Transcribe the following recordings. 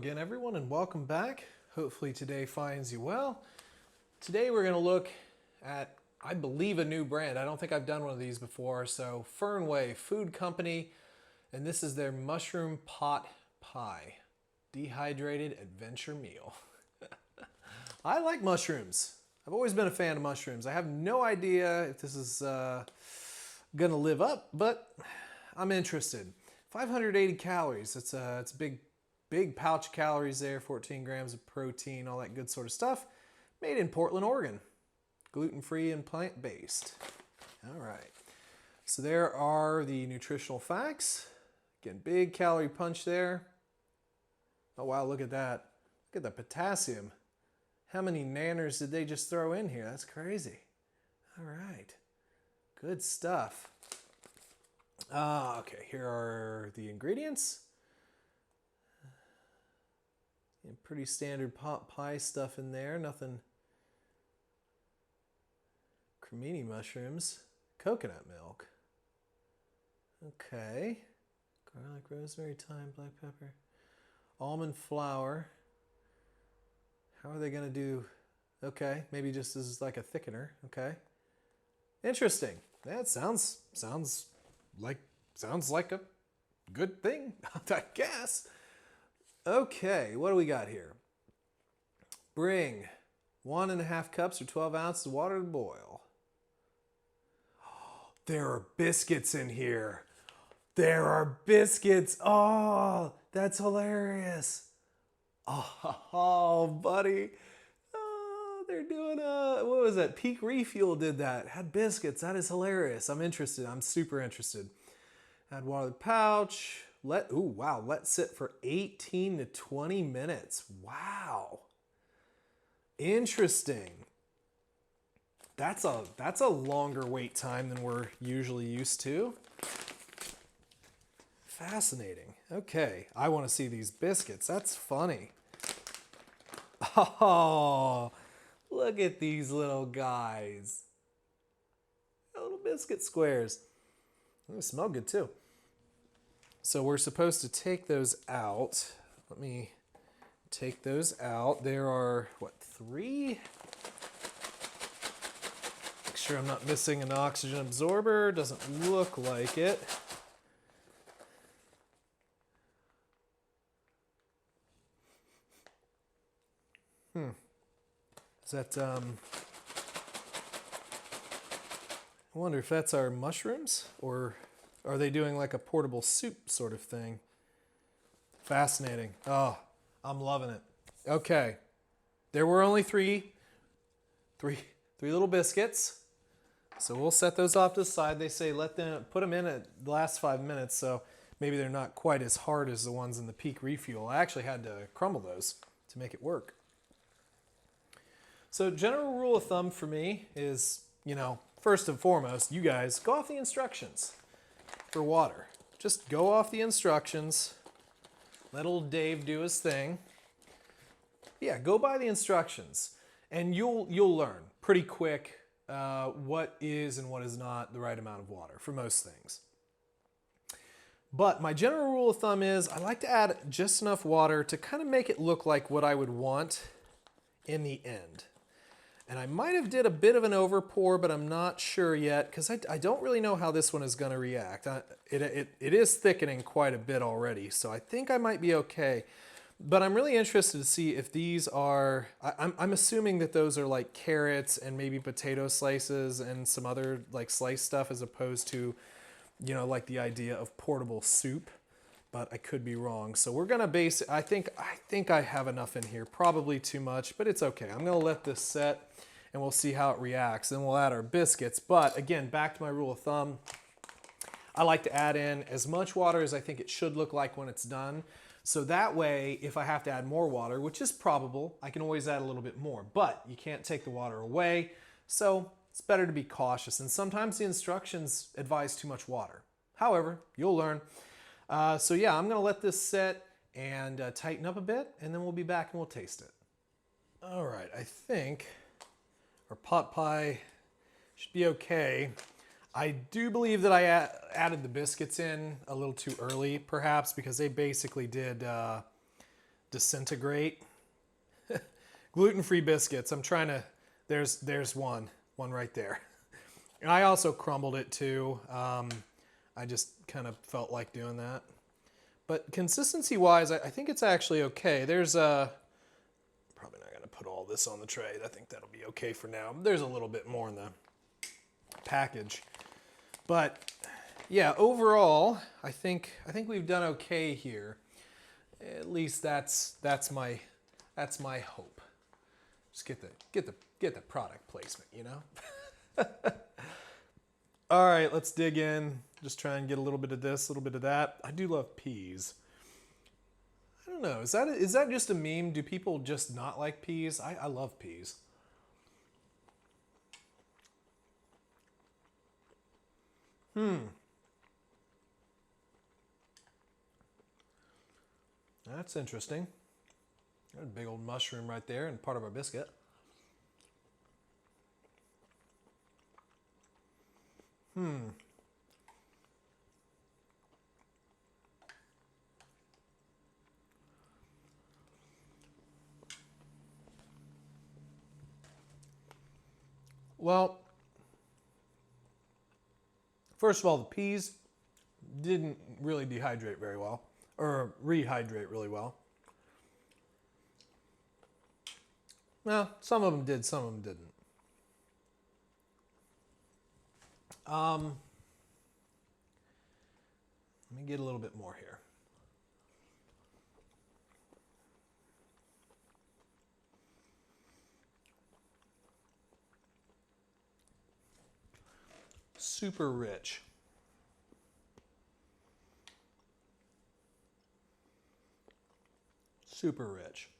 again, everyone, and welcome back. Hopefully today finds you well. Today we're going to look at, I believe, a new brand. I don't think I've done one of these before. So Fernweh Food Company, and this is their mushroom pot pie, dehydrated adventure meal. I like mushrooms. I've always been a fan of mushrooms. I have no idea if this is going to live up, but I'm interested. 580 calories. It's a big pouch of calories there, 14 grams of protein, all that good sort of stuff. Made in Portland, Oregon. Gluten-free and plant-based. All right. So there are the nutritional facts. Again, big calorie punch there. Oh, wow, look at that. Look at the potassium. How many nanners did they just throw in here? That's crazy. All right. Good stuff. Okay, here are the ingredients. Yeah, pretty standard pot pie stuff in there. Nothing. Cremini mushrooms. Coconut milk. Okay. Garlic, rosemary, thyme, black pepper. Almond flour. How are they going to do? Okay, maybe just as like a thickener. Okay. Interesting. That sounds like a good thing, I guess. Okay, what do we got here? Bring 1.5 cups or 12 ounces of water to boil. Oh, there are biscuits in here. There are biscuits. Oh, that's hilarious. Oh, buddy. Oh, they're doing what was that? Peak Refuel did that. Had biscuits. That is hilarious. I'm interested. I'm super interested. Add water to the pouch. Let sit for 18 to 20 minutes. Wow. Interesting. That's a longer wait time than we're usually used to. Fascinating. Okay, I want to see these biscuits. That's funny. Oh, look at these little guys. Little biscuit squares. They smell good too. So we're supposed to take those out. Let me take those out. There are, what, 3? Make sure I'm not missing an oxygen absorber. Doesn't look like it. Is that, I wonder if that's our mushrooms, or are they doing like a portable soup sort of thing? Fascinating. Oh, I'm loving it. Okay. There were only three little biscuits. So we'll set those off to the side. They say put them in at the last 5 minutes, so maybe they're not quite as hard as the ones in the Peak Refuel. I actually had to crumble those to make it work. So general rule of thumb for me is, first and foremost, you guys go off the instructions for water. Just go off the instructions. Let old Dave do his thing. Yeah, go by the instructions, and you'll learn pretty quick what is and what is not the right amount of water for most things. But my general rule of thumb is I like to add just enough water to kind of make it look like what I would want in the end. And I might have did a bit of an over pour, but I'm not sure yet because I don't really know how this one is going to react. It is thickening quite a bit already, so I think I might be okay. But I'm really interested to see if these are, I'm assuming that those are like carrots and maybe potato slices and some other like sliced stuff as opposed to, like the idea of portable soup. But I could be wrong. So we're gonna base it, I think I have enough in here, probably too much, but it's okay. I'm gonna let this set and we'll see how it reacts. Then we'll add our biscuits. But again, back to my rule of thumb, I like to add in as much water as I think it should look like when it's done. So that way, if I have to add more water, which is probable, I can always add a little bit more, but you can't take the water away. So it's better to be cautious. And sometimes the instructions advise too much water. However, you'll learn. So yeah, I'm gonna let this set and tighten up a bit, and then we'll be back and we'll taste it. All right, I think our pot pie should be okay. I do believe that I added the biscuits in a little too early, perhaps, because they basically did disintegrate. Gluten-free biscuits. I'm trying to, there's one right there. And I also crumbled it too. I just kind of felt like doing that. But consistency-wise, I think it's actually okay. There's probably not going to put all this on the tray. I think that'll be okay for now. There's a little bit more in the package. But yeah, overall, I think we've done okay here. At least that's my hope. Just get the product placement, you know? All right, let's dig in. Just try and get a little bit of this, a little bit of that. I do love peas. I don't know, is that just a meme? Do people just not like peas? I love peas. That's interesting. There's a big old mushroom right there and part of our biscuit. Well, first of all, the peas didn't really dehydrate very well, or rehydrate really well. Well, some of them did, some of them didn't. Let me get a little bit more here. Super rich. Super rich.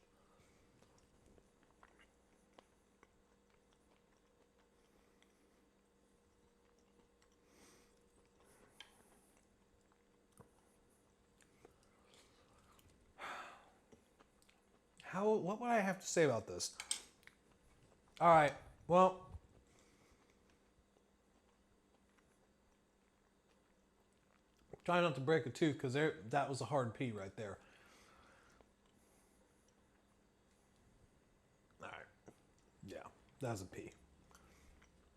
What would I have to say about this? All right, well, try not to break a tooth because that was a hard pea right there. All right, yeah, that was a pea.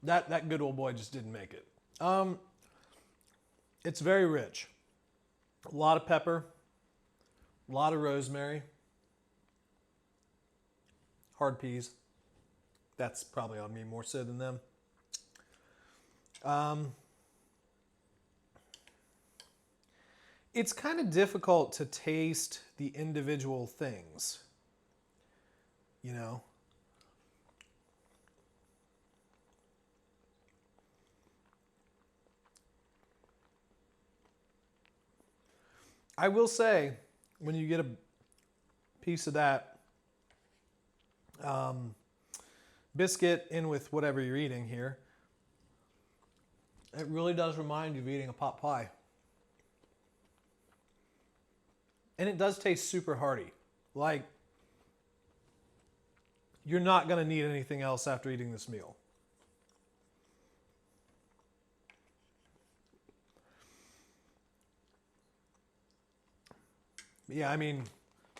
That good old boy just didn't make it. It's very rich. A lot of pepper, a lot of rosemary. Hard peas. That's probably on me more so than them. It's kind of difficult to taste the individual things, you know? I will say, when you get a piece of that biscuit in with whatever you're eating here, it really does remind you of eating a pot pie. And it does taste super hearty. Like, you're not going to need anything else after eating this meal. Yeah, I mean,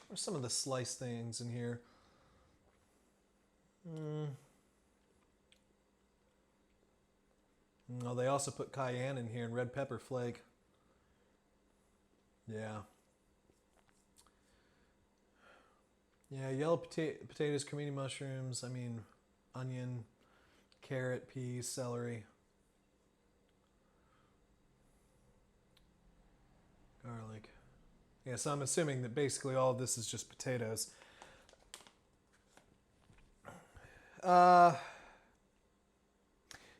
there's some of the sliced things in here. No, they also put cayenne in here and red pepper flake. Yeah. Yeah, yellow potatoes, cremini mushrooms, I mean, onion, carrot, peas, celery, garlic. Yeah, so I'm assuming that basically all of this is just potatoes.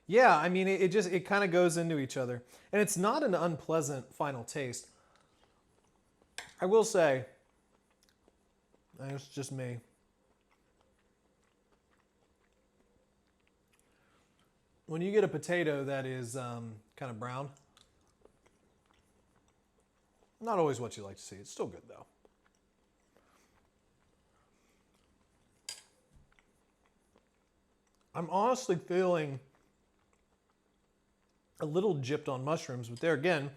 Yeah, I mean, it kind of goes into each other. And it's not an unpleasant final taste. I will say, it's just me. When you get a potato that is kind of brown, not always what you like to see. It's still good though. I'm honestly feeling a little gypped on mushrooms, but there again,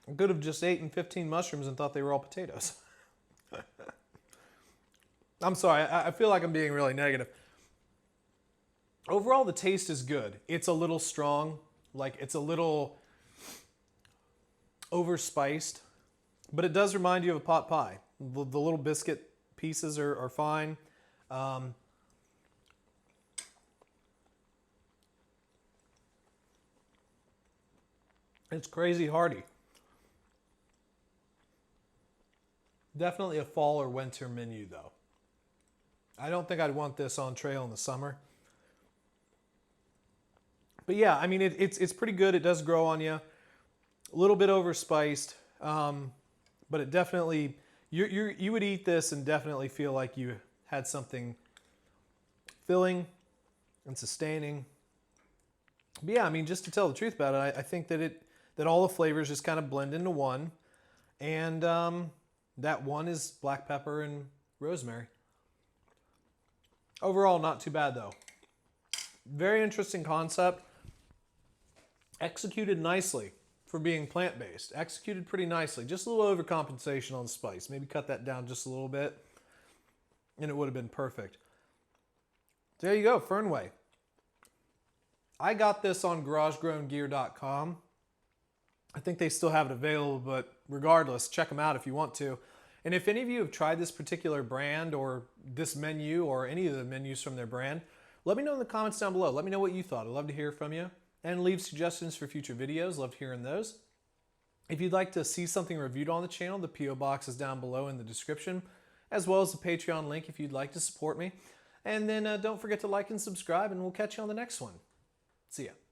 I could have just eaten 15 mushrooms and thought they were all potatoes. I'm sorry, I feel like I'm being really negative. Overall, the taste is good. It's a little strong, like it's a little overspiced, but it does remind you of a pot pie. The little biscuit pieces are fine. It's crazy hearty. Definitely a fall or winter menu though. I don't think I'd want this on trail in the summer. But yeah, I mean, it's pretty good. It does grow on you. A little bit overspiced, but it definitely, you would eat this and definitely feel like you had something filling and sustaining. But yeah, I mean, just to tell the truth about it, I think that all the flavors just kind of blend into one. And that one is black pepper and rosemary. Overall, not too bad though. Very interesting concept. Executed nicely for being plant-based. Executed pretty nicely. Just a little overcompensation on the spice. Maybe cut that down just a little bit and it would have been perfect. There you go, Fernweh. I got this on garagegrowngear.com. I think they still have it available, but regardless, check them out if you want to. And if any of you have tried this particular brand or this menu or any of the menus from their brand, let me know in the comments down below. Let me know what you thought. I'd love to hear from you. And leave suggestions for future videos. Love hearing those. If you'd like to see something reviewed on the channel, the P.O. box is down below in the description, as well as the Patreon link if you'd like to support me. And then don't forget to like and subscribe, and we'll catch you on the next one. See ya.